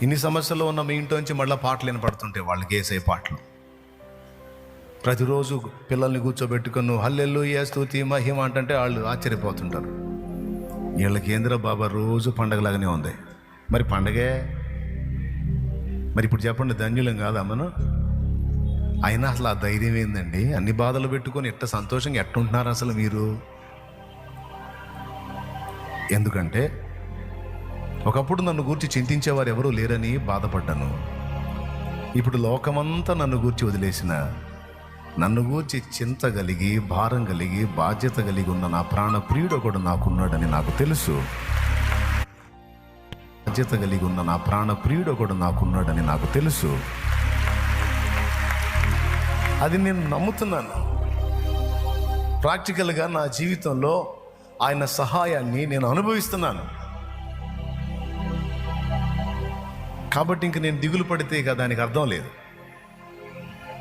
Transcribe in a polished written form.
ఇన్ని సమస్యలు ఉన్న మీ ఇంట్లో నుంచి మళ్ళీ పాటలు వినపడుతుంటాయి, వాళ్ళకి వేసే పాటలు. ప్రతిరోజు పిల్లల్ని కూర్చోబెట్టుకుని హల్లెలూయా స్తుతి మహిమ అంటే వాళ్ళు ఆశ్చర్యపోతుంటారు. వీళ్ళకి ఏందిరా బాబా రోజు పండగలాగానే ఉంది. మరి పండగే మరి ఇప్పుడు చెప్పండి, ధన్యులం కాదా మనం? అయినా అసలు ఆ ధైర్యం ఏందండి? అన్ని బాధలు పెట్టుకొని ఎట్ట సంతోషంగా ఎట్టుంటున్నారు అసలు మీరు? ఎందుకంటే ఒకప్పుడు నన్ను గూర్చి చింతించేవారు ఎవరూ లేరని బాధపడ్డాను. ఇప్పుడు లోకమంతా నన్ను గూర్చి వదిలేసిన, నన్ను గూర్చి చింత కలిగి, భారం కలిగి, బాధ్యత కలిగి ఉన్న నా ప్రాణ ప్రియుడు ఒకడు నాకున్నాడని నాకు తెలుసు. బాధ్యత కలిగి ఉన్న నా ప్రాణ ప్రియుడు ఒకడు నాకున్నాడని నాకు తెలుసు. అది నేను నమ్ముతున్నాను. ప్రాక్టికల్గా నా జీవితంలో ఆయన సహాయాన్ని నేను అనుభవిస్తున్నాను. కాబట్టి ఇంక నేను దిగులు పడితే ఇక దానికి అర్థం లేదు.